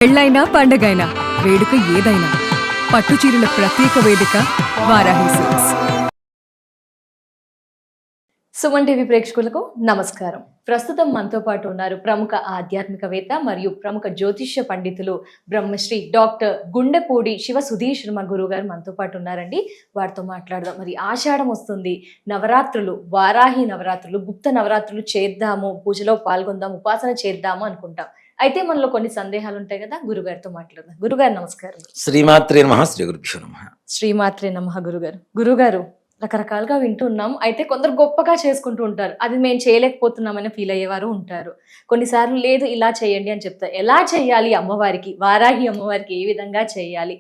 పెళ్ళైనా పండగైనా వేడుక ఏదైనా పట్టుచీరల ప్రత్యేక వేదిక వారాహి సిల్క్స్. సుమన్ టీవీ ప్రేక్షకులకు నమస్కారం. ప్రస్తుతం మనతో పాటు ఉన్నారు ప్రముఖ ఆధ్యాత్మికవేత్త మరియు ప్రముఖ జ్యోతిష్య పండితులు బ్రహ్మశ్రీ డాక్టర్ గుండెపూడి శివ సుధీర్ శర్మ గురువు గారు మనతో పాటు ఉన్నారండి. వారితో మాట్లాడదాం. మరి ఆషాఢం వస్తుంది, నవరాత్రులు, వారాహి నవరాత్రులు, గుప్త నవరాత్రులు చేద్దాము, పూజలో పాల్గొందాం, ఉపాసన చేద్దాము అనుకుంటాం. అయితే మనలో కొన్ని సందేహాలు ఉంటాయి కదా, గురుగారితో మాట్లాడదాం. గురుగారు నమస్కారం. శ్రీమాత్రే నమః. శ్రీ గురుభ్యో నమః. శ్రీమాత్రే నమః. గురుగారు రకరకాలుగా వింటున్నాం. అయితే కొందరు గొప్పగా చేసుకుంటూ ఉంటారు, అది మేము చేయలేకపోతున్నామని ఫీల్ అయ్యేవారు ఉంటారు. కొన్నిసార్లు లేదు ఇలా చేయండి అని చెప్తారు. ఎలా చేయాలి అమ్మవారికి, వారాహి అమ్మవారికి ఏ విధంగా చేయాలి,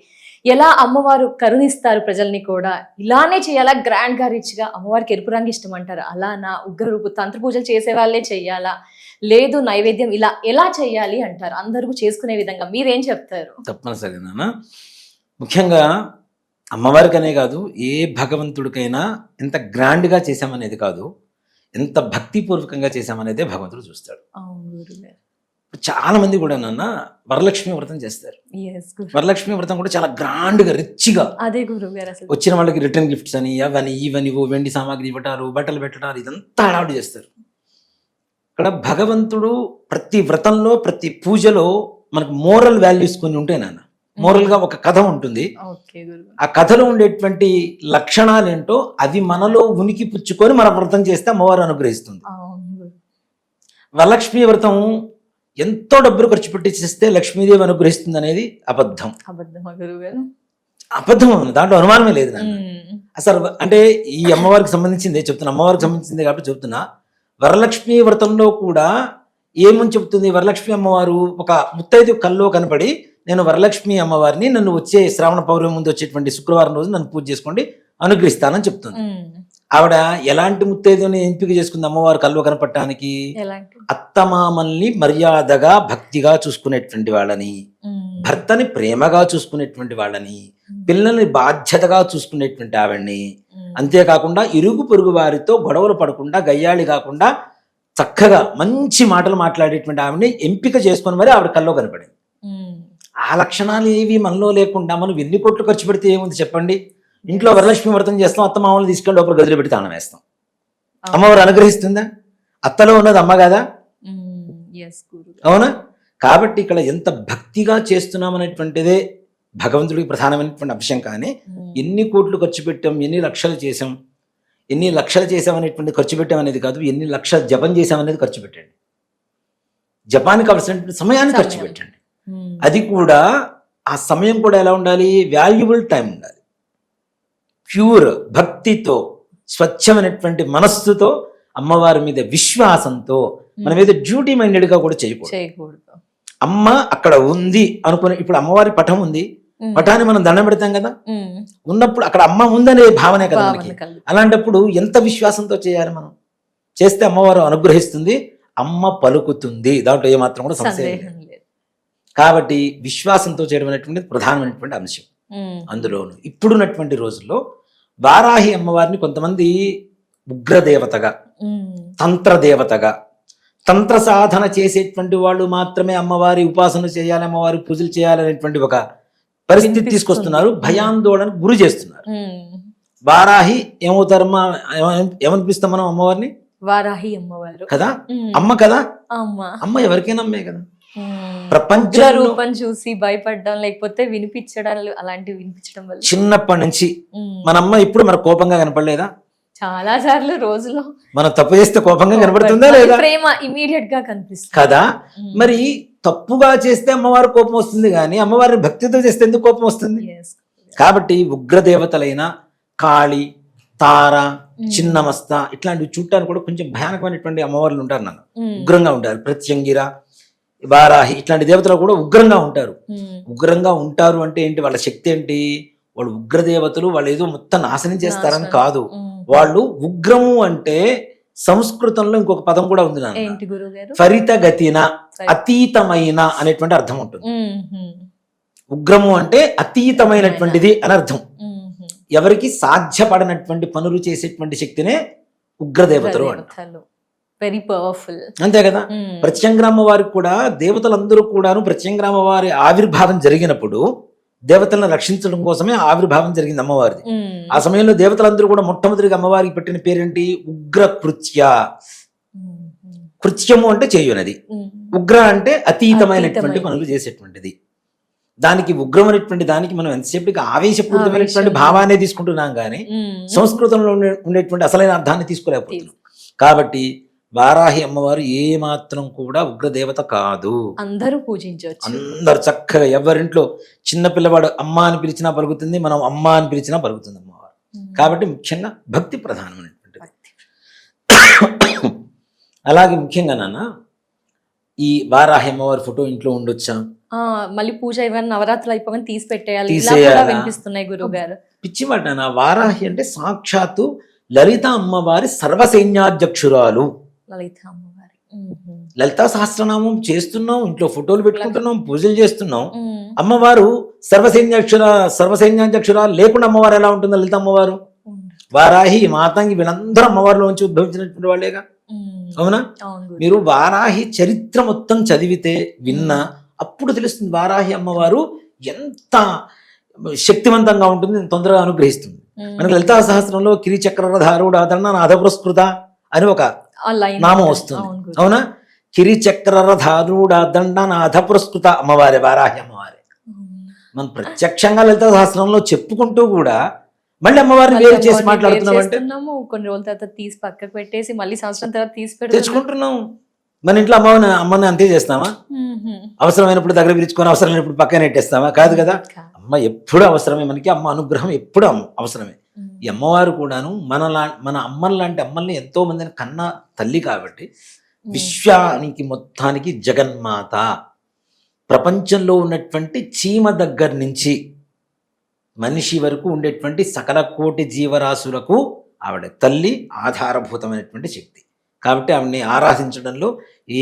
ఎలా అమ్మవారు కరుణిస్తారు ప్రజల్ని కూడా, ఇలానే చేయాలా, గ్రాండ్ గా రిచ్ గా, అమ్మవారికి ఎరుపు రంగు ఇష్టం అంటారు, అలానా, ఉగ్రరూపు తంత్ర పూజలు చేసే వాళ్ళే చెయ్యాలా, లేదు నైవేద్యం ఇలా ఎలా చేయాలి అంటారు, అందరూ చేసుకునే విధంగా మీరేం చెప్తారు? తప్పనిసరిగా ముఖ్యంగా అమ్మవారికనే కాదు, ఏ భగవంతుడికైనా ఎంత గ్రాండ్గా చేశామనేది కాదు, ఎంత భక్తిపూర్వకంగా చేశామనేదే భగవంతుడు చూస్తాడు. చాలా మంది కూడా నాన్న వరలక్ష్మి వ్రతం చేస్తారు. వరలక్ష్మి వ్రతం కూడా చాలా గ్రాండ్గా రిచ్గా, అదే గురుగారు, అసలు వచ్చిన వాళ్ళకి రిటర్న్ గిఫ్ట్స్ అని అవని ఇవని, వెండి సామాగ్రి ఇవ్వటారు, బట్టలు పెట్టడారు, ఇదంతా హడావుడి చేస్తారు. ఇక్కడ భగవంతుడు ప్రతి వ్రతంలో, ప్రతి పూజలో మనకు మోరల్ వాల్యూస్ కొన్ని ఉంటాయి నాన్న. మోరల్ గా ఒక కథ ఉంటుంది. ఆ కథలో ఉండేటువంటి లక్షణాలు ఏంటో అవి మనలో ఉనికి పుచ్చుకొని మన వ్రతం చేస్తే అమ్మవారు అనుగ్రహిస్తుంది. వరలక్ష్మి వ్రతం ఎంతో డబ్బులు ఖర్చు పెట్టి చేస్తే లక్ష్మీదేవి అనుగ్రహిస్తుంది అనేది అబద్ధం. అబద్ధం, దాంట్లో అనుమానమే లేదు నాన్న. అసలు అంటే ఈ అమ్మవారికి సంబంధించిందే చెప్తున్నా, అమ్మవారికి సంబంధించిందే కాబట్టి చెప్తున్నా. వరలక్ష్మి వ్రతంలో కూడా ఏమని చెప్తుంది వరలక్ష్మి అమ్మవారు? ఒక ముత్తైదు కల్లో కనపడి, నేను వరలక్ష్మి అమ్మవారిని, నన్ను వచ్చే శ్రావణ పౌర్ణమి ముందు వచ్చేటువంటి శుక్రవారం రోజు నన్ను పూజ చేసుకోండి, అనుగ్రహిస్తానని చెప్తుంది. ఆవిడ ఎలాంటి ముత్తైదుని ఎంపిక చేసుకుంది అమ్మవారు కల్లో కనపడటానికి? అత్తమామల్ని మర్యాదగా భక్తిగా చూసుకునేటువంటి వాళ్ళని, భర్తని ప్రేమగా చూసుకునేటువంటి వాళ్ళని, పిల్లల్ని బాధ్యతగా చూసుకునేటువంటి ఆవిడ్ని, అంతేకాకుండా ఇరుగు పొరుగు వారితో గొడవలు పడకుండా, గయ్యాళి కాకుండా చక్కగా మంచి మాటలు మాట్లాడేటువంటి ఆవిడని ఎంపిక చేసుకుని మరి ఆవిడ కల్లో కనపడింది. ఆ లక్షణాలు ఏవి మనలో లేకుండా మనం ఎన్ని కోట్లు ఖర్చు పెడితే ఏముంది చెప్పండి? ఇంట్లో వరలక్ష్మి వ్రతం చేస్తాం, అత్త మామూలు తీసుకెళ్ళి లోపల గదిలో పెట్టి తాళం వేస్తాం. అమ్మవారు అనుగ్రహిస్తుందా? అత్తలో ఉన్నది అమ్మ కదా, అవునా? కాబట్టి ఇక్కడ ఎంత భక్తిగా చేస్తున్నాం అనేటువంటిదే భగవంతుడికి ప్రధానమైనటువంటి అంశం. కానీ ఎన్ని కోట్లు ఖర్చు పెట్టాం, ఎన్ని లక్షలు చేసాం, ఎన్ని లక్షలు చేసామనేటువంటి ఖర్చు పెట్టాం అనేది కాదు, ఎన్ని లక్షలు జపం చేసామనేది ఖర్చు పెట్టండి. జపానికి కావాల్సినటువంటి సమయాన్ని ఖర్చు పెట్టండి. అది కూడా ఆ సమయం కూడా ఎలా ఉండాలి? వాల్యుబుల్ టైం ఉండాలి. ప్యూర్ భక్తితో, స్వచ్ఛమైనటువంటి మనస్సుతో, అమ్మవారి మీద విశ్వాసంతో, మన మీద డ్యూటీ మైండెడ్ గా కూడా చేయకూడదు. అమ్మ అక్కడ ఉంది అనుకుని, ఇప్పుడు అమ్మవారి పటం ఉంది, పటాన్ని మనం దండం పెడతాం కదా, ఉన్నప్పుడు అక్కడ అమ్మ ఉందనే భావనే కదా మనకి. అలాంటప్పుడు ఎంత విశ్వాసంతో చేయాలి మనం? చేస్తే అమ్మవారు అనుగ్రహిస్తుంది, అమ్మ పలుకుతుంది, దాంట్లో ఏమాత్రం కూడా సంశయం లేదు. కాబట్టి విశ్వాసంతో చేయడం అనేటువంటిది ప్రధానమైనటువంటి అంశం. అందులోను ఇప్పుడున్నటువంటి రోజుల్లో వారాహి అమ్మవారిని కొంతమంది ఉగ్రదేవతగా, తంత్రదేవతగా, తంత్ర సాధన చేసేటువంటి వాళ్ళు మాత్రమే అమ్మవారి ఉపాసన చేయాలి, అమ్మవారి పూజలు చేయాలనేటువంటి ఒక పరిస్థితి తీసుకొస్తున్నారు, భయాందోళన గురి చేస్తున్నారు. వారాహి ఏమవుతారమ్మా? ఏమనిపిస్తాం మనం అమ్మవారిని? వారాహి అమ్మవారు కదా, అమ్మ కదా. అమ్మ ఎవరికైనా అమ్మే కదా. ప్రపంచ రూపం చూసి భయపడడం, లేకపోతే వినిపించడం, అలాంటివి వినిపించడం వల్ల చిన్నప్పటి నుంచి మన అమ్మ ఇప్పుడు మన కోపంగా కనపడలేదా? చాలా సార్లు రోజులో మనం తప్పు చేస్తే కోపంగా కనపడుతుందా లేదా? ప్రేమ ఇమీడియట్ గా కనిపిస్తుంది కదా. మరి తప్పుగా చేస్తే అమ్మవారి కోపం వస్తుంది, కానీ అమ్మవారిని భక్తితో చేస్తే ఎందుకు కోపం వస్తుంది? కాబట్టి ఉగ్రదేవతలైన కాళి, తార, చిన్నమస్త ఇట్లాంటివి చూడటానికి కూడా కొంచెం భయానకమైనటువంటి అమ్మవార్లు ఉంటారు నాన్న. ఉగ్రంగా ఉంటారు. ప్రత్యంగిర, వారాహి ఇట్లాంటి దేవతలు కూడా ఉగ్రంగా ఉంటారు. ఉగ్రంగా ఉంటారు అంటే ఏంటి? వాళ్ళ శక్తి ఏంటి? వాళ్ళు ఉగ్రదేవతలు, వాళ్ళు ఏదో మొత్తం నాశనం చేస్తారని కాదు. వాళ్ళు ఉగ్రము అంటే సంస్కృతంలో ఇంకొక పదం కూడా ఉంది నాన్న, ఫరితగతిన, అతీతమైన అనేటువంటి అర్థం ఉంటుంది. ఉగ్రము అంటే అతీతమైనటువంటిది అని అర్థం. ఎవరికి సాధ్యపడనటువంటి పనులు చేసేటువంటి శక్తినే ఉగ్రదేవతలు అంటారు. Very powerful. అంతే కదా. ప్రత్యంగ్రామ వారికి కూడా దేవతలందరూ కూడాను ప్రత్యంగ్రామ వారి ఆవిర్భావం జరిగినప్పుడు దేవతలను రక్షించడం కోసమే ఆవిర్భావం జరిగింది అమ్మవారిది. ఆ సమయంలో దేవతలందరూ కూడా మొట్టమొదటిగా అమ్మవారికి పెట్టిన పేరేంటి? ఉగ్ర కృత్య. కృత్యము అంటే చేయునది, ఉగ్ర అంటే అతీతమైనటువంటి పనులు చేసేటువంటిది. దానికి ఉగ్రమైనటువంటి దానికి మనం ఎంతసేపటికి ఆవేశపూరితమైనటువంటి భావాన్ని తీసుకుంటున్నాం కానీ సంస్కృతంలో ఉండేటువంటి అసలైన అర్థాన్ని తీసుకోలేకపోతున్నాం. కాబట్టి వారాహి అమ్మవారు ఏ మాత్రం కూడా ఉగ్రదేవత కాదు. అందరూ పూజించవచ్చు. అందరు చక్కగా ఎవరింట్లో చిన్న పిల్లవాడు అమ్మ అని పిలిచినా పలుకుతుంది, మనం అమ్మ అని పిలిచినా పలుకుతుంది అమ్మవారు. కాబట్టి ముఖ్యంగా భక్తి ప్రధానమైనటువంటిది. అలాగే ముఖ్యంగా నాన్న ఈ వారాహి అమ్మవారి ఫోటో ఇంట్లో ఉండొచ్చా? మళ్ళీ పూజ ఏమైనా నవరాత్రులు అయిపోగానే తీసి పెట్టేయాలి వినిపిస్తున్నాయి గురువు గారు. పిచ్చి మాట నాన్న. వారాహి అంటే సాక్షాత్తు లలిత అమ్మవారి సర్వసైన్యాధ్యక్షురాలు. లలితా సహస్రనామం చేస్తున్నాం, ఇంట్లో ఫోటోలు పెట్టుకుంటున్నాం, పూజలు చేస్తున్నాం. అమ్మవారు సర్వసైన్యాధ్యక్షురాలు లేకుండా అమ్మవారు ఎలా ఉంటుంది? లలిత అమ్మవారు, వారాహి, మాతంగి వీళ్ళందరూ అమ్మవారిలోంచి ఉద్భవించినటువంటి వాళ్ళేగా. అవునా? మీరు వారాహి చరిత్ర మొత్తం చదివితే విన్నా అప్పుడు తెలుస్తుంది వారాహి అమ్మవారు ఎంత శక్తివంతంగా ఉంటుంది, తొందరగా అనుగ్రహిస్తుంది. మనకి లలితా సహస్రంలో కిరిచక్రరధారుడ దండనాథ పురస్కృత అని ఒక నామం వస్తుంది. అవునా? కిరిచక్రరధారుడ దండనాథ పురస్కృత అమ్మవారే, వారాహి అమ్మవారే. మనం ప్రత్యక్షంగా లలితా సహస్రంలో చెప్పుకుంటూ కూడా మళ్ళీ అమ్మవారిని వేరు చేసి మాట్లాడుతున్నామంటే కొన్ని రోజుల తర్వాత తీసి పక్కకు పెట్టేసి మళ్ళీ సంవత్సరం తర్వాత తీసి తెచ్చుకుంటున్నాం. మన ఇంట్లో అమ్మని అంతే చేస్తామా? అవసరమైనప్పుడు దగ్గర పిలుచుకొని అవసరమైనప్పుడు పక్కన నెట్టేస్తామా? కాదు కదా. అమ్మ ఎప్పుడు అవసరమే, మనకి అమ్మ అనుగ్రహం ఎప్పుడు అవసరమే. ఈ అమ్మవారు కూడాను మన అమ్మల లాంటి అమ్మల్ని ఎంతో మందిని కన్నా తల్లి కాబట్టి విశ్వానికి మొత్తానికి జగన్మాత. ప్రపంచంలో ఉన్నటువంటి చీమ దగ్గర నుంచి మనిషి వరకు ఉండేటువంటి సకల కోటి జీవరాశులకు ఆవిడ తల్లి ఆధారభూతమైనటువంటి శక్తి. కాబట్టి ఆవిడని ఆరాధించడంలో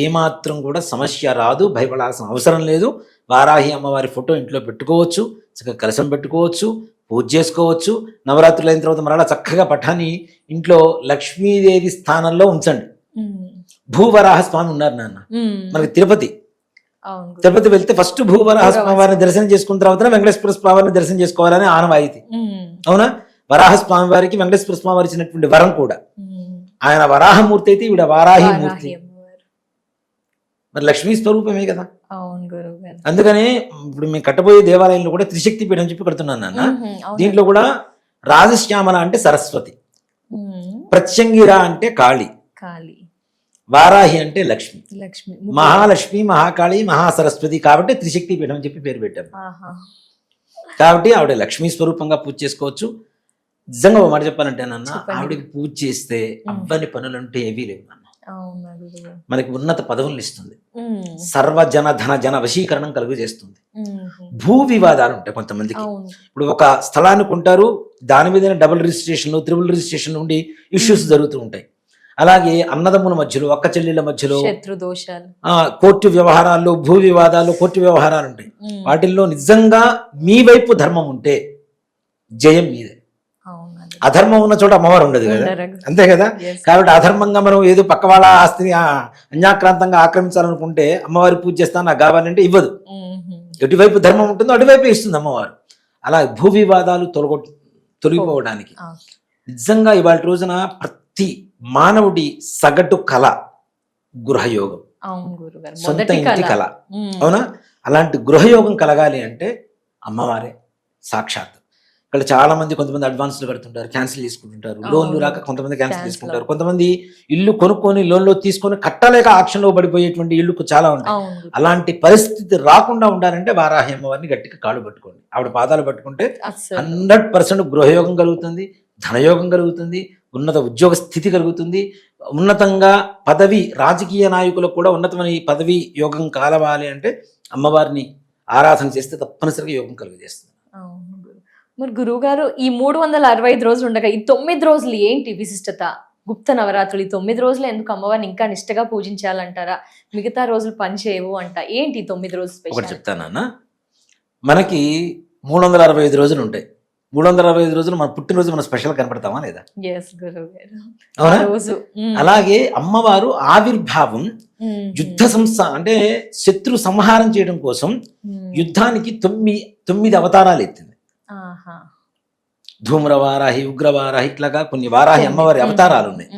ఏమాత్రం కూడా సమస్య రాదు, భయపడాల్సిన అవసరం లేదు. వారాహి అమ్మవారి ఫోటో ఇంట్లో పెట్టుకోవచ్చు, చక్కగా కలశం పెట్టుకోవచ్చు, పూజ చేసుకోవచ్చు. నవరాత్రులు అయిన తర్వాత మరలా చక్కగా పఠాన్ని ఇంట్లో లక్ష్మీదేవి స్థానంలో ఉంచండి. భూవరాహ స్వామి ఉన్నారు నాన్న మనకి తిరుపతి వెళ్తే ఫస్ట్ భూవరాహ స్వామి వారిని దర్శనం చేసుకున్న తర్వాత వెంకటేశ్వర స్వామి వారిని దర్శనం చేసుకోవాలని ఆనవాయితీ. అవునా? వరాహ స్వామి వారికి వెంకటేశ్వర స్వామి వారి ఇచ్చినటువంటి వరం కూడా. ఆయన వరాహమూర్తి అయితే ఈవిడ వారాహి మూర్తి. మరి లక్ష్మీ స్వరూపమే కదా. అందుకనే ఇప్పుడు మేము కట్టబోయే దేవాలయంలో కూడా త్రిశక్తి పీఠం చెప్పి కడుతున్నాను నాన్న. దీంట్లో కూడా రాజశ్యామల అంటే సరస్వతి, ప్రత్యంగిరా అంటే కాళి, వారాహి అంటే లక్ష్మి, మహాలక్ష్మి, మహాకాళి, మహాసరస్వతి. కాబట్టి త్రిశక్తి పీఠం అని చెప్పి పేరు పెట్టాము. కాబట్టి ఆవిడ లక్ష్మీ స్వరూపంగా పూజ చేసుకోవచ్చు. నిజంగా ఒక మాట చెప్పాలంటే నాన్న, ఆవిడకి పూజ చేస్తే అవ్వని పనులంటే ఏవీ లేవు నాన్న. మనకి ఉన్నత పదవులను ఇస్తుంది, సర్వజన ధన జన వశీకరణం కలుగు చేస్తుంది. భూ వివాదాలు ఉంటాయి కొంతమందికి. ఇప్పుడు ఒక స్థలాన్ని కొంటారు, దాని మీద డబుల్ రిజిస్ట్రేషన్, త్రిబుల్ రిజిస్ట్రేషన్ ఉండి ఇష్యూస్ జరుగుతూ ఉంటాయి. అలాగే అన్నదమ్ముల మధ్యలో, అక్క చెల్లెళ్ళ మధ్యలో కోర్టు వ్యవహారాల్లో, భూ వివాదాలు, కోర్టు వ్యవహారాలు ఉంటాయి. వాటిల్లో నిజంగా మీ వైపు ధర్మం ఉంటే జయం మీదే. అధర్మం ఉన్న చోట అమ్మవారు ఉండదు కదా. అంతే కదా. కాబట్టి అధర్మంగా మనం ఏదో పక్క వాళ్ళ ఆస్తిని అన్యాక్రాంతంగా ఆక్రమించాలనుకుంటే అమ్మవారి పూజ చేస్తాను నాకు కావాలంటే ఇవ్వదు. ఎటువైపు ధర్మం ఉంటుందో అటువైపు ఇస్తుంది అమ్మవారు. అలా భూ వివాదాలు తొలగిపోవడానికి నిజంగా ఇవాళ రోజున ప్రతి మానవుడి సగటు కళ గృహయోగం, సొంత ఇంటి కళ. అవునా? అలాంటి గృహయోగం కలగాలి అంటే అమ్మవారే సాక్షాత్. ఇక్కడ చాలా మంది, కొంతమంది అడ్వాన్స్లు కడుతుంటారు, క్యాన్సిల్ చేసుకుంటుంటారు, లోన్లు రాక కొంతమంది క్యాన్సిల్ చేసుకుంటారు, కొంతమంది ఇల్లు కొనుక్కొని లోన్లో తీసుకొని కట్టలేక ఆక్షన్లో పడిపోయేటువంటి ఇల్లు చాలా ఉంటాయి. అలాంటి పరిస్థితి రాకుండా ఉండాలంటే వారాహి అమ్మవారిని గట్టిగా కాళ్ళు పట్టుకోండి. ఆవిడ పాదాలు పట్టుకుంటే 100% గృహయోగం కలుగుతుంది, ధనయోగం కలుగుతుంది, ఉన్నత ఉద్యోగ స్థితి కలుగుతుంది, ఉన్నతంగా పదవి, రాజకీయ నాయకులకు కూడా ఉన్నతమైన పదవి యోగం కాలవాలి అంటే అమ్మవారిని ఆరాధన చేస్తే తప్పనిసరిగా యోగం కలుగజేస్తుంది. మరి గురువు గారు, ఈ 365 రోజులు ఉండగా ఈ 9 రోజులు ఏంటి విశిష్టత? గుప్త నవరాత్రులు ఈ 9 రోజులు ఎందుకు అమ్మవారిని ఇంకా నిష్టగా పూజించాలంటారా? మిగతా రోజులు పని చేయవు అంట. ఏంటి 9 రోజులు స్పెషల్? ఒకటి చెప్తానన్నా, మనకి 365 రోజులు ఉంటాయి. 365 రోజులు మన పుట్టినరోజు మనం స్పెషల్ కనపడతామా లేదా? ఎస్ గురువు గారు. అవునా? రోజు అలాగే అమ్మవారు ఆవిర్భావం యుద్ధ అంటే శత్రు సంహారం చేయడం కోసం యుద్ధానికి 9 అవతారాలు ఎత్తింది. ధూమ్ర వారాహి, ఉగ్రవారాహి, ఇట్లాగా కొన్ని వారాహి అమ్మవారి అవతారాలు ఉన్నాయి.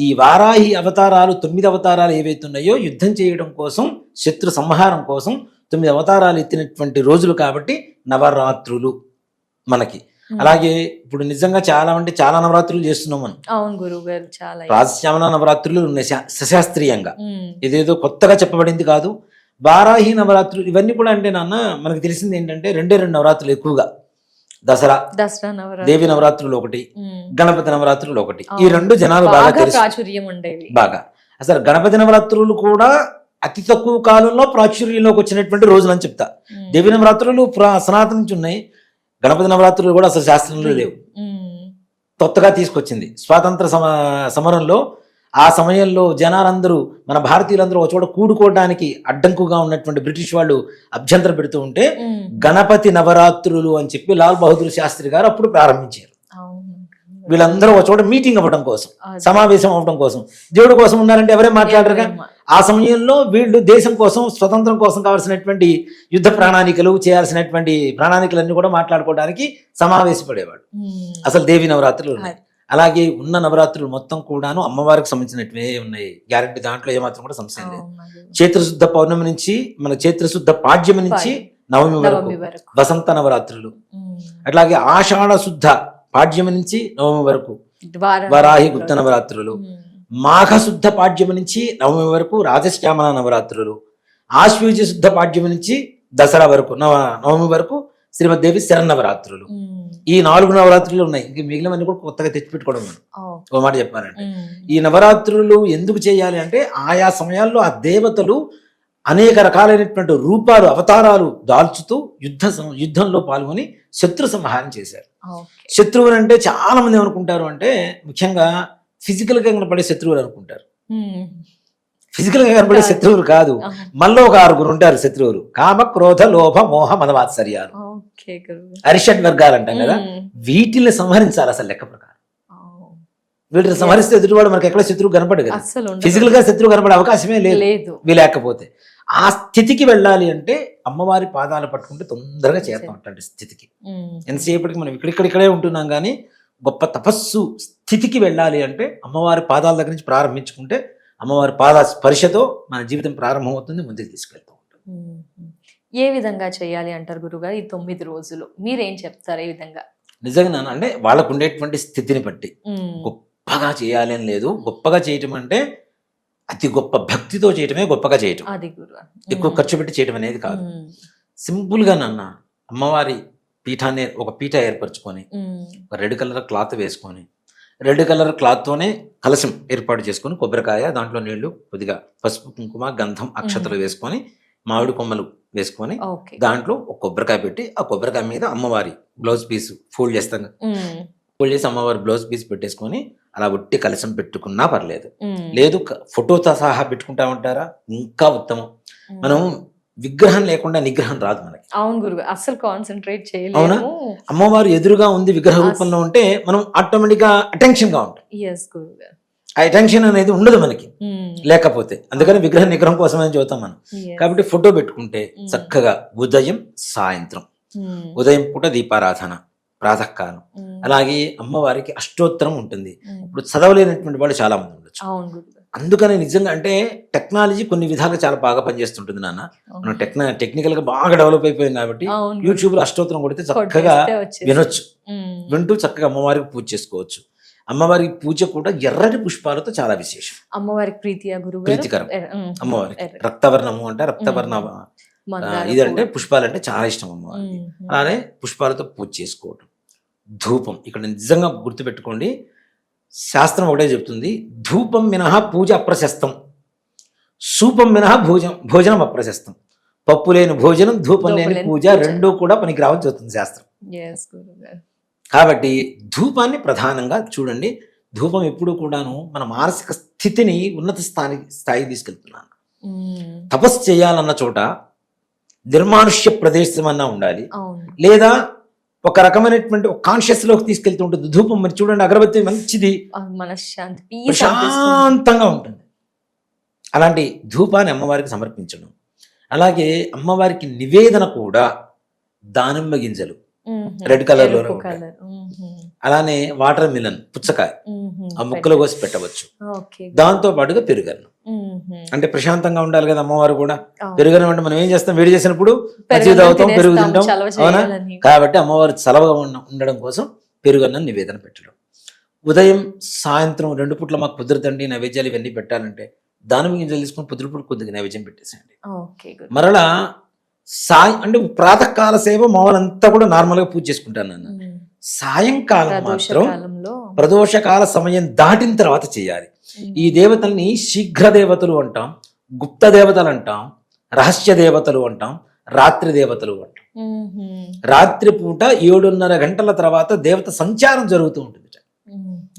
ఈ వారాహి అవతారాలు 9 అవతారాలు ఏవైతే ఉన్నాయో యుద్ధం చేయడం కోసం, శత్రు సంహారం కోసం 9 అవతారాలు ఎత్తినటువంటి రోజులు కాబట్టి నవరాత్రులు మనకి. అలాగే ఇప్పుడు నిజంగా చాలా నవరాత్రులు చేస్తున్నాం మనం. అవును గురువు గారు, చాలా రాజశ్యామల నవరాత్రులు ఉన్నాయి సశాస్త్రీయంగా, ఇదేదో కొత్తగా చెప్పబడింది కాదు. వారాహి నవరాత్రులు ఇవన్నీ కూడా అంటే నాన్న మనకు తెలిసింది ఏంటంటే 2 నవరాత్రులు ఎక్కువగా, దసరా దేవి నవరాత్రులు ఒకటి, గణపతి నవరాత్రులు ఒకటి. ఈ 2 జనాలు బాగా ప్రాచుర్యం ఉండేవి బాగా. అసలు గణపతి నవరాత్రులు కూడా అతి తక్కువ కాలంలో ప్రాచుర్యంలోకి వచ్చినటువంటి రోజులు అని చెప్తా. దేవి నవరాత్రులు సనాతన నుంచి ఉన్నాయి, గణపతి నవరాత్రులు కూడా అసలు శాస్త్రంలో లేవు, కొత్తగా తీసుకొచ్చింది. స్వాతంత్ర సమరంలో ఆ సమయంలో జనాలందరూ, మన భారతీయులందరూ ఒక చోట కూడుకోవడానికి అడ్డంకుగా ఉన్నటువంటి బ్రిటిష్ వాళ్ళు అభ్యంతరం పెడుతూ ఉంటే గణపతి నవరాత్రులు అని చెప్పి లాల్ బహదూర్ శాస్త్రి గారు అప్పుడు ప్రారంభించారు. వీళ్ళందరూ ఒక చోట మీటింగ్ అవ్వడం కోసం, సమావేశం అవ్వడం కోసం. దేవుడి కోసం ఉన్నారంటే ఎవరే మాట్లాడరుగా. ఆ సమయంలో వీళ్ళు దేశం కోసం, స్వతంత్రం కోసం కావాల్సినటువంటి యుద్ధ ప్రణాళికలు, చేయాల్సినటువంటి ప్రణాళికలన్నీ కూడా మాట్లాడుకోవడానికి సమావేశపడేవాడు. అసలు దేవి నవరాత్రులు ఉన్నాయి. అలాగే ఉన్న నవరాత్రులు మొత్తం కూడాను అమ్మవారికి సంబంధించినట్వే ఉన్నాయి, గ్యారెంటీ, దాంట్లో ఏమాత్రం కూడా సంశయం లేదు. చైత్రశుద్ధ పౌర్ణమి నుంచి మన చైత్రశుద్ధ పాడ్యమి నుంచి నవమి వరకు వసంత నవరాత్రులు, అట్లాగే ఆషాఢ శుద్ధ పాడ్యమి నుంచి నవమి వరకు వరాహి గుప్త నవరాత్రులు, మాఘ శుద్ధ పాడ్యమి నుంచి నవమి వరకు రాజశ్యామల నవరాత్రులు, ఆశ్వీజ శుద్ధ పాడ్యమి నుంచి దసరా వరకు నవమి వరకు శ్రీమద్దేవి శరన్నవరాత్రులు. ఈ 4 నవరాత్రులు ఉన్నాయి. ఇంక మిగిలినవన్నీ కూడా కొత్తగా తెచ్చిపెట్టుకోవడం. ఒక మాట చెప్పాలంటే ఈ నవరాత్రులు ఎందుకు చేయాలి అంటే ఆయా సమయాల్లో ఆ దేవతలు అనేక రకాలైనటువంటి రూపాలు, అవతారాలు దాల్చుతూ యుద్ధంలో పాల్గొని శత్రు సంహారం చేశారు. శత్రువులు అంటే చాలా మంది ఏమనుకుంటారు అంటే ముఖ్యంగా ఫిజికల్ గా కనపడే శత్రువులు అనుకుంటారు. ఫిజికల్ గా కనపడే శత్రువులు కాదు, మనలో ఒక 6 ఉంటారు శత్రువులు. కామ, క్రోధ, లోభ, మోహ, మదవాత్సర్యాలు, అరిషడ్ వర్గాలు అంటాం కదా. వీటిని సంహరించాలి అసలు లెక్క ప్రకారం. వీటిని సంహరిస్తే ఎదుటివాడు మనకి ఎక్కడ శత్రువు కనపడు కదా, ఫిజికల్ గా శత్రువు కనపడే అవకాశమే లేదు. లేకపోతే ఆ స్థితికి వెళ్ళాలి అంటే అమ్మవారి పాదాలు పట్టుకుంటే తొందరగా చేస్తాం అట్లాంటి స్థితికి. ఎంతసేపటికి మనం ఇక్కడే ఉంటున్నాం కానీ గొప్ప తపస్సు స్థితికి వెళ్ళాలి అంటే అమ్మవారి పాదాల దగ్గర నుంచి ప్రారంభించుకుంటే అమ్మవారి పాద స్పర్శతో మన జీవితం ప్రారంభమవుతుంది, ముందుకు తీసుకెళ్తూ ఉంటుంది. ఏ విధంగా చేయాలి అంటారు గురుగారు ఈ 9 రోజులు? మీరేం చెప్తారు? ఏ విధంగా? నిజంగా అంటే వాళ్ళకు ఉండేటువంటి స్థితిని బట్టి గొప్పగా చేయాలి అని లేదు. గొప్పగా చేయటం అంటే అతి గొప్ప భక్తితో చేయటమే గొప్పగా చేయటం, ఎక్కువ ఖర్చు పెట్టి చేయటం అనేది కాదు. సింపుల్ గా అమ్మవారి పీఠాన్ని, ఒక పీఠ ఏర్పరచుకొని ఒక రెడ్ కలర్ క్లాత్ వేసుకొని, రెడ్ కలర్ క్లాత్ తోనే కలశం ఏర్పాటు చేసుకొని, కొబ్బరికాయ, దాంట్లో నీళ్లు, కొద్దిగా పసుపు, కుంకుమ, గంధం, అక్షతలు వేసుకొని, మామిడి కొమ్మలు వేసుకొని, దాంట్లో ఒక కొబ్బరికాయ పెట్టి ఆ కొబ్బరికాయ మీద అమ్మవారి బ్లౌజ్ పీస్ ఫోల్డ్ చేస్తాం, ఫోల్డ్ చేసి అమ్మవారి బ్లౌజ్ పీస్ పెట్టేసుకొని అలా ఒట్టి కలశం పెట్టుకున్నా పర్లేదు. లేదు ఫోటోతో సహా పెట్టుకుంటామంటారా ఇంకా ఉత్తమం. మనం విగ్రహం లేకుండా నిగ్రహం రాదు మనకి. అవును గురువు, అసలు కాన్సన్ట్రేట్ చేయలేము. అవునా? అమ్మవారు ఎదురుగా ఉంది విగ్రహ రూపంలో ఉంటే మనం ఆటోమేటిక్ గా అటెన్షన్ గా ఉంటాం. ఆ అటెన్షన్ అనేది ఉండదు మనకి లేకపోతే. అందుకని నిగ్రహం కోసం అని చెబుతాం మనం. కాబట్టి ఫోటో పెట్టుకుంటే చక్కగా ఉదయం, సాయంత్రం, ఉదయం పూట దీపారాధన, ప్రాతకాలం, అలాగే అమ్మవారికి అష్టోత్తరం ఉంటుంది. ఇప్పుడు చదవలేనటువంటి వాళ్ళు చాలా మంది ఉండొచ్చు. అందుకని నిజంగా అంటే టెక్నాలజీ కొన్ని విధాలుగా చాలా బాగా పనిచేస్తుంటుంది నాన్న. మనం టెక్నికల్ గా బాగా డెవలప్ అయిపోయాం కాబట్టి యూట్యూబ్ లో అష్టోత్తరం కొడితే చక్కగా వినొచ్చు. వింటూ చక్కగా అమ్మవారికి పూజ చేసుకోవచ్చు. అమ్మవారికి పూజ కూడా ఎర్రటి పుష్పాలతో చాలా విశేషం. అమ్మవారికి ప్రీతికరం. అమ్మవారికి రక్తవర్ణము అంటే రక్తవర్ణ ఇదంటే పుష్పాలంటే చాలా ఇష్టం అమ్మవారికి. అలానే పుష్పాలతో పూజ చేసుకోవటం. ధూపం ఇక్కడ నిజంగా గుర్తుపెట్టుకోండి, శాస్త్రం ఒకటే చెప్తుంది, ధూపం మినహా పూజ అప్రశస్తం, సూపం మినహా భోజనం అప్రశస్తం. పప్పు లేని భోజనం, ధూపం లేని పూజ రెండూ కూడా పనికిరావని చెప్తుంది శాస్త్రం. కాబట్టి ధూపాన్ని ప్రధానంగా చూడండి. ధూపం ఎప్పుడు కూడాను మన మానసిక స్థితిని ఉన్నత స్థాయికి తీసుకెళ్తున్నాను. తపస్సు చేయాలన్న చోట నిర్మానుష్య ప్రదేశం అన్నా ఉండాలి, లేదా ఒక రకమైనటువంటి ఒక కాన్షియస్ లోకి తీసుకెళ్తూ ఉంటుంది. ధూపం మరి చూడండి, అగరబత్తి మంచిది, మనశ్శాంతి ప్రశాంతంగా ఉంటుంది. అలాంటి ధూపాన్ని అమ్మవారికి సమర్పించడం. అలాగే అమ్మవారికి నివేదన కూడా దానిమ్మ గింజలు రెడ్ కలర్ లో, అలానే వాటర్ మిలన్ పుచ్చకాయ ఆ ముక్కలు కోసి పెట్టవచ్చు. దాంతో పాటుగా పెరుగన్నం, అంటే ప్రశాంతంగా ఉండాలి కదా అమ్మవారు కూడా. పెరుగన్నం అంటే మనం ఏం చేస్తాం, వేడి చేసినప్పుడు మజ్జిగ తాగుతాం, పెరుగు తింటాం, అవునా? కాబట్టి అమ్మవారు చలవగా ఉండడం కోసం పెరుగన్నం నివేదన పెట్టడం. ఉదయం సాయంత్రం 2 పూట్ల మాకు కుదరదండి నైవేద్యాలు ఇవన్నీ పెట్టాలంటే దానిమ్మ గింజలు తీసుకుని పొద్దుపూట కొద్దిగా నైవేద్యం పెట్టేసేయండి. మరలా అంటే ప్రాతకాల సేవ మామూలంతా కూడా నార్మల్ గా పూజ చేసుకుంటాను నాన్న. సాయంకాలం మాత్రం ప్రదోషకాల సమయం దాటిన తర్వాత చేయాలి. ఈ దేవతల్ని శీఘ్ర దేవతలు అంటాం, గుప్త దేవతలు అంటాం, రహస్య దేవతలు అంటాం, రాత్రి దేవతలు అంటాం. రాత్రి పూట 7:30 గంటల తర్వాత దేవత సంచారం జరుగుతూ ఉంటుంది.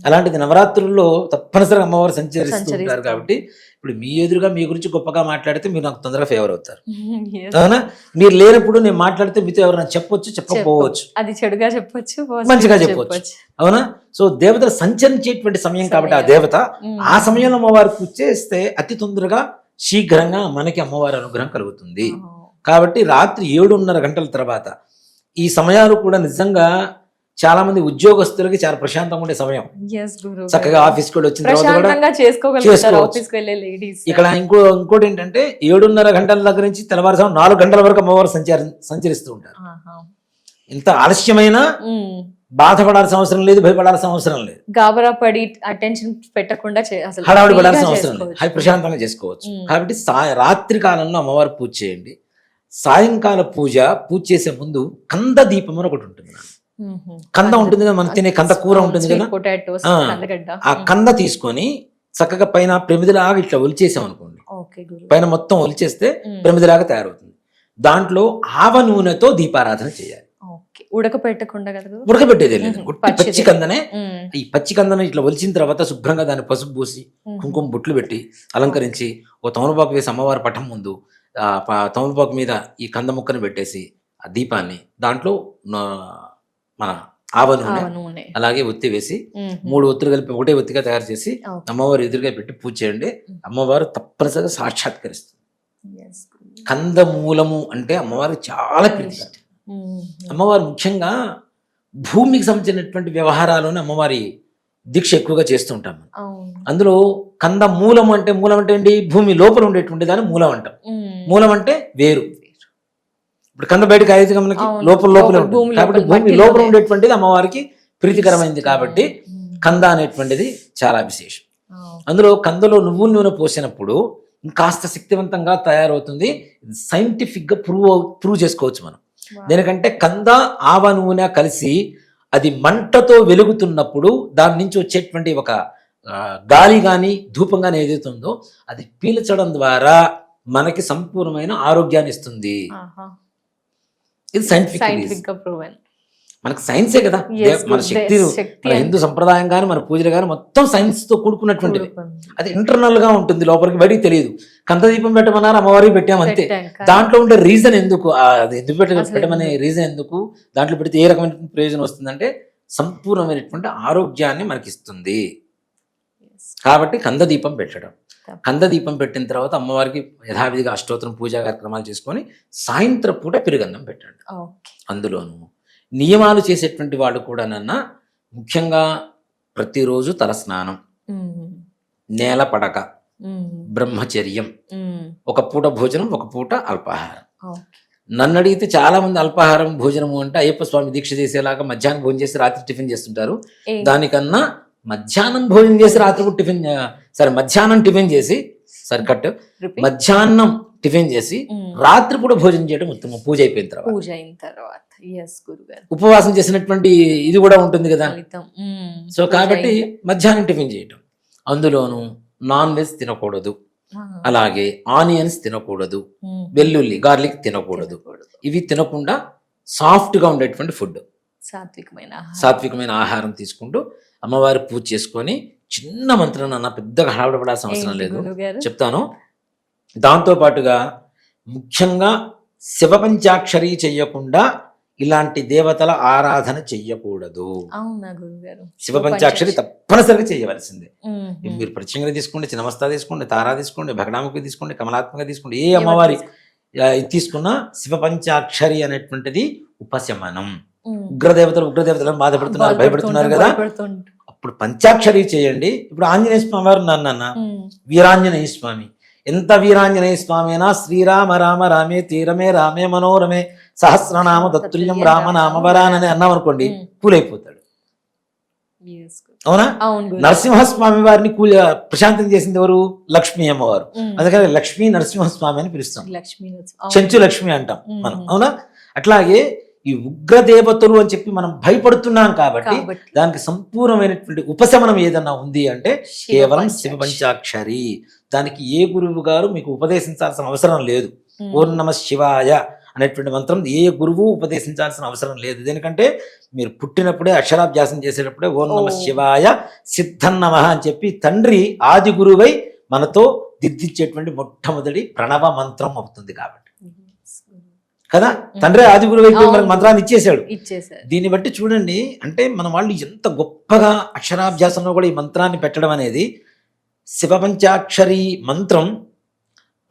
అలాంటిది నవరాత్రుల్లో తప్పనిసరిగా అమ్మవారు సంచరిస్తూ ఉంటారు. కాబట్టి ఇప్పుడు మీ ఎదురుగా మీ గురించి గొప్పగా మాట్లాడితే మీరు నాకు తొందరగా ఫేవర్ అవుతారు, అవునా? మీరు లేనప్పుడు నేను మాట్లాడితే మీతో ఎవరైనా చెప్పొచ్చు, చెప్పకపోవచ్చు, అది చెడుగా చెప్పొచ్చు, మంచిగా చెప్పొచ్చు, అవునా? సో దేవతలు సంచరించేటువంటి సమయం కాబట్టి ఆ దేవత ఆ సమయంలో అమ్మవారు పూజ చేస్తే అతి తొందరగా శీఘ్రంగా మనకి అమ్మవారి అనుగ్రహం కలుగుతుంది. కాబట్టి రాత్రి 7:30 గంటల తర్వాత ఈ సమయాలు కూడా నిజంగా చాలా మంది ఉద్యోగస్తులకి చాలా ప్రశాంతంగా ఉండే సమయం. చక్కగా ఆఫీస్ కూడా వచ్చిన తర్వాత కూడా చేసుకోవచ్చు. ఇక్కడ ఇంకోటి ఏంటంటే 7:30 గంటల దగ్గర నుంచి తెల్లవారుజాము 4 గంటల వరకు అమ్మవారు సంచరిస్తూ ఉంటారు. ఇంత ఆలస్యమైన బాధపడాల్సిన అవసరం లేదు, భయపడాల్సిన అవసరం లేదు, గాబరా పడి అటెన్షన్ పెట్టకుండా హడావుడి పడాల్సిన అవసరం లేదు, అవి ప్రశాంతంగా చేసుకోవచ్చు. కాబట్టి రాత్రి కాలంలో అమ్మవారు పూజ చేయండి. సాయంకాల పూజ చేసే ముందు కంద దీపం అని ఒకటి ఉంటుంది. కంద ఉంటుంది కదా, మనం తినే కంద కూర ఉంటుంది కదా, ఆ కంద తీసుకొని చక్కగా పైన ప్రమిదిలాగా ఇట్లా ఒలిచేసాం అనుకోండి, పైన మొత్తం ఒలిచేస్తే ప్రమిదిలాగా తయారవుతుంది. దాంట్లో ఆవ నూనెతో దీపారాధన చేయాలి. ఉడకబెట్టేదే లేదు, పచ్చి కందనే. ఈ పచ్చి కందను ఇట్లా ఒలిచిన తర్వాత శుభ్రంగా దాన్ని పసుపు పూసి కుంకుమ బొట్లు పెట్టి అలంకరించి ఓ తమలపాకు వేసి అమ్మవారి పటం ముందు తమలపాకు మీద ఈ కంద ముక్కను పెట్టేసి ఆ దీపాన్ని దాంట్లో మన ఆవ నూనె అలాగే ఒత్తి వేసి 3 ఒత్తులు కలిపి ఒకటే ఒత్తిగా తయారు చేసి అమ్మవారు ఎదురుగా పెట్టి పూజ చేయండి. అమ్మవారు తప్పనిసరిగా సాక్షాత్కరిస్తుంది. కందమూలము అంటే అమ్మవారు చాలా ప్రీతి. అమ్మవారు ముఖ్యంగా భూమికి సంబంధించినటువంటి వ్యవహారాలను అమ్మవారి దీక్ష ఎక్కువగా చేస్తుంటాం. అందులో కంద మూలం అంటే ఏంటి, భూమి లోపల ఉండేటువంటి దాన్ని మూలం అంటాం. మూలం అంటే వేరు. ఇప్పుడు కంద బయటకు అయితే మనకి లోపలే ఉంటుంది కాబట్టి భూమి లోపల ఉండేటువంటిది అమ్మవారికి ప్రీతికరమైంది. కాబట్టి కంద అనేటువంటిది చాలా విశేషం. అందులో కందలో నువ్వుల నూనె పోసినప్పుడు ఇంకాస్త శక్తివంతంగా తయారవుతుంది. సైంటిఫిక్ గా ప్రూవ్ చేసుకోవచ్చు మనం. దేనికంటే కంద ఆవ నూనె కలిసి అది మంటతో వెలుగుతున్నప్పుడు దాని నుంచి వచ్చేటువంటి ఒక గాలి కానీ ధూపం కానీ ఏదైతే ఉందో అది పీల్చడం ద్వారా మనకి సంపూర్ణమైన ఆరోగ్యాన్ని ఇస్తుంది. ఇది సైంటిఫిక్ మనకు సైన్సే కదా, మన శక్తి, మన హిందూ సంప్రదాయం కానీ మన పూజలు కానీ మొత్తం సైన్స్ తో కూడుకున్నటువంటిది. అది ఇంటర్నల్ గా ఉంటుంది, లోపలికి బయటికి తెలియదు. కంద దీపం పెట్టమన్నారు, అమ్మవారికి పెట్టాం అంతే. దాంట్లో ఉండే రీజన్ ఎందుకు, అది ఎందుకు పెట్టమనే రీజన్ ఎందుకు, దాంట్లో పెడితే ఏ రకమైన ప్రయోజనం వస్తుందంటే సంపూర్ణమైనటువంటి ఆరోగ్యాన్ని మనకి ఇస్తుంది. కాబట్టి కంద దీపం పెట్టడం. కంద దీపం పెట్టిన తర్వాత అమ్మవారికి యథావిధిగా అష్టోత్తరం పూజా కార్యక్రమాలు చేసుకొని సాయంత్రం పూట పెరుగన్నం పెట్టండి. అందులోనూ నియమాలు చేసేటువంటి వాళ్ళు కూడా ముఖ్యంగా ప్రతిరోజు తలస్నానం, నేల పడక, బ్రహ్మచర్యం, ఒక పూట భోజనం, ఒక పూట అల్పాహారం. నన్ను అడిగితే చాలా మంది అల్పాహారం భోజనము అంటే అయ్యప్ప స్వామి దీక్ష చేసేలాగా మధ్యాహ్నం భోజనం చేసి రాత్రి టిఫిన్ చేస్తుంటారు. దానికన్నా మధ్యాహ్నం భోజనం చేసి రాత్రి టిఫిన్ మధ్యాహ్నం టిఫిన్ చేసి మధ్యాహ్నం టిఫిన్ చేసి రాత్రి కూడా భోజనం చేయడం ఉత్తమం. పూజ అయిపోయిన తర్వాత ఉపవాసం చేసినటువంటి ఇది కూడా ఉంటుంది కదా. సో కాబట్టి మధ్యాహ్నం టిఫిన్ చేయటం. అందులోనూ నాన్ వెజ్ తినకూడదు, అలాగే ఆనియన్స్ తినకూడదు, వెల్లుల్లి గార్లిక్ తినకూడదు. ఇవి తినకుండా సాఫ్ట్ గా ఉండేటువంటి ఫుడ్, సాత్వికమైన ఆహారం తీసుకుంటూ అమ్మవారి పూజ చేసుకొని చిన్న మంత్రం అన్న పెద్దగా హడావిడపడాల్సిన అవసరం లేదు, చెప్తాను. దాంతో పాటుగా ముఖ్యంగా శివ పంచాక్షరి చెయ్యకుండా ఇలాంటి దేవతల ఆరాధన చెయ్యకూడదు. అవునా గురుగారు? శివ పంచాక్షరి తప్పనిసరిగా చేయవలసిందే. మ్మ్. మీరు ప్రత్యంగా తీసుకోండి, చిన్నమస్తా తీసుకోండి, తారా తీసుకోండి, భగడాముఖి తీసుకోండి, కమలాత్మక తీసుకోండి, ఏ అమ్మవారి ఇది తీసుకున్నా శివ పంచాక్షరి అనేటువంటిది ఉపశమనం. ఉగ్రదేవతలు బాధపడుతున్నారు, భయపడుతున్నారు కదా, అప్పుడు పంచాక్షరి చేయండి. ఇప్పుడు ఆంజనేయ స్వామి వారు నాన్న వీరాంజనేయ స్వామి, ఎంత వీరాంజనేయ స్వామి అయినా శ్రీరామ రామ రామే తీరమే రామే మనోరమే సహస్రనామ తత్తుల్యం రామనామవరానని అన్నాం అనుకోండి, కూలైపోతాడు. అవునా? నరసింహస్వామి వారిని ప్రశాంతం చేసింది ఎవరు? లక్ష్మీ అమ్మవారు. అందుకని లక్ష్మీ నరసింహస్వామి అని పిలుస్తాం, చెంచు లక్ష్మి అంటాం మనం. అవునా? అట్లాగే ఈ ఉగ్రదేవతలు అని చెప్పి మనం భయపడుతున్నాం కాబట్టి దానికి సంపూర్ణమైనటువంటి ఉపశమనం ఏదన్నా ఉంది అంటే కేవలం శివ పంచాక్షరి. దానికి ఏ గురువు గారు మీకు ఉపదేశించాల్సిన అవసరం లేదు. ఓం నమ శివాయ అనేటువంటి మంత్రం ఏ గురువు ఉపదేశించాల్సిన అవసరం లేదు. ఎందుకంటే మీరు పుట్టినప్పుడే అక్షరాభ్యాసం చేసేటప్పుడే ఓం నమ శివాయ సిద్ధన్నమః అని చెప్పి తండ్రి ఆది గురువై మనతో దిద్దించేటువంటి మొట్టమొదటి ప్రణవ మంత్రం అవుతుంది కాబట్టి కదా. తండ్రి ఆది గురువు అయిపోయి మనకు మంత్రాన్ని ఇచ్చేసాడు. దీన్ని బట్టి చూడండి, అంటే మన వాళ్ళు ఎంత గొప్పగా అక్షరాభ్యాసంలో కూడా ఈ మంత్రాన్ని పెట్టడం అనేది, శివ పంచాక్షరి మంత్రం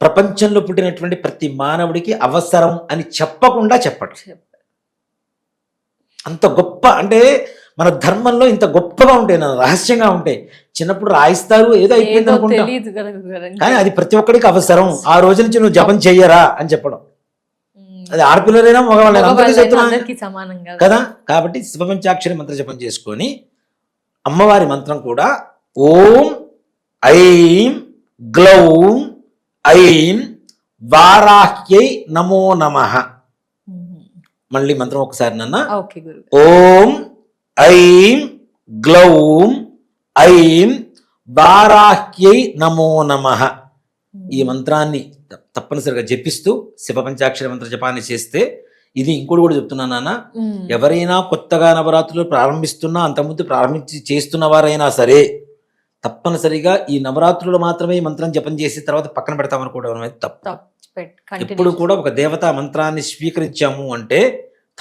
ప్రపంచంలో పుట్టినటువంటి ప్రతి మానవుడికి అవసరం అని చెప్పకుండా చెప్పడం అంత గొప్ప. అంటే మన ధర్మంలో ఇంత గొప్పగా ఉంటాయి, రహస్యంగా ఉంటాయి. చిన్నప్పుడు రాయిస్తారు, ఏదో అయిపోయింది అనుకుంటాం, కానీ అది ప్రతి ఒక్కడికి అవసరం. ఆ రోజు నుంచి నువ్వు జపం చెయ్యరా అని చెప్పడం, అది ఆడపిల్లలైనా మగవాళ్ళైనా అందరికీ చెప్తున్నా కదా. కాబట్టి శివ పంచాక్షరి మంత్ర జపం చేసుకొని అమ్మవారి మంత్రం కూడా ఓం ఐం గ్లౌం ఐం వారాహ్యై నమో నమః. మళ్ళీ మంత్రం ఒకసారి నాన్న. ఓం ఐం గ్లౌం ఐం వారాహ్యై నమో నమః. ఈ మంత్రాన్ని తప్పనిసరిగా జపిస్తూ శివ పంచాక్షరి మంత్ర జపాన్ని చేస్తే, ఇది ఇంకోటి కూడా చెప్తున్నాను నాన్న, ఎవరైనా కొత్తగా నవరాత్రులు ప్రారంభిస్తున్నా అంతకుముందు ప్రారంభించి చేస్తున్న వారైనా సరే తప్పనిసరిగా ఈ నవరాత్రులు మాత్రమే ఈ మంత్రం జపం చేసి తర్వాత పక్కన పెడతామనుకోవడం అనేది తప్పు. ఎప్పుడు కూడా ఒక దేవతా మంత్రాన్ని స్వీకరించాము అంటే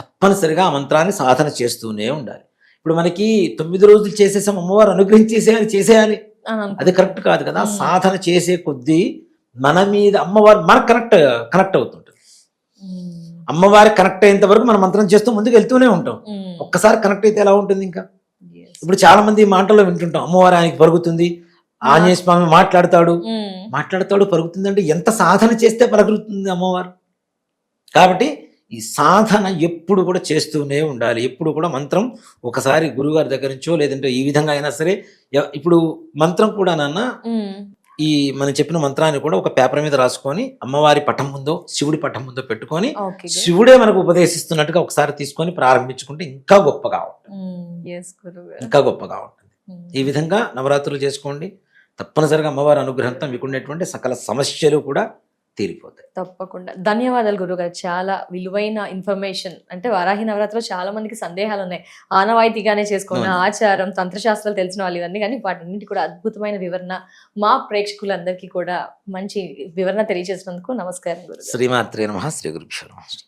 తప్పనిసరిగా ఆ మంత్రాన్ని సాధన చేస్తూనే ఉండాలి. ఇప్పుడు మనకి 9 రోజులు చేసేసాం, అమ్మవారు చేసేయాలి, అది కరెక్ట్ కాదు కదా. సాధన చేసే కొద్దీ మన మీద అమ్మవారు మనకు కనెక్ట్ అవుతుంటుంది. అమ్మవారి కనెక్ట్ అయ్యేంత వరకు మనం మంత్రం చేస్తూ ముందుకు వెళ్తూనే ఉంటాం. ఒక్కసారి కనెక్ట్ అయితే ఎలా ఉంటుంది ఇంకా. ఇప్పుడు చాలా మంది మాటల్లో వింటుంటాం, అమ్మవారు ఆయనకి పరుగుతుంది, ఆంజనేయ స్వామి మాట్లాడతాడు పరుగుతుంది. అంటే ఎంత సాధన చేస్తే పలుకుతుంది అమ్మవారు. కాబట్టి ఈ సాధన ఎప్పుడు కూడా చేస్తూనే ఉండాలి. ఎప్పుడు కూడా మంత్రం ఒకసారి గురువుగారి దగ్గర నుంచో లేదంటే ఈ విధంగా అయినా సరే, ఇప్పుడు మంత్రం కూడా నాన్న ఈ మనం చెప్పిన మంత్రాన్ని కూడా ఒక పేపర్ మీద రాసుకొని అమ్మవారి పటం ముందో శివుడి పటం ముందో పెట్టుకొని శివుడే మనకు ఉపదేశిస్తున్నట్టుగా ఒకసారి తీసుకొని ప్రారంభించుకుంటే ఇంకా గొప్పగా ఉంటుంది. ఈ విధంగా నవరాత్రులు చేసుకోండి. తప్పనిసరిగా అమ్మవారి అనుగ్రహంతో మీకు ఉండేటువంటి సకల సమస్యలు కూడా తీరిపోతాయి. తప్పకుండా. ధన్యవాదాలు గురుగారు. చాలా విలువైన ఇన్ఫర్మేషన్. అంటే వారాహి నవరాత్రిలో చాలా మందికి సందేహాలు ఉన్నాయి. ఆనవాయితీగానే చేసుకున్న ఆచారం, తంత్రశాస్త్రాలు తెలిసిన వాళ్ళు ఇవన్నీ, కానీ వాటన్నిటి కూడా అద్భుతమైన వివరణ మా ప్రేక్షకులందరికీ కూడా మంచి వివరణ తెలియజేసినందుకు నమస్కారం గురుగారు. శ్రీమాత్రే నమః. శ్రీ గురుభ్యో నమః.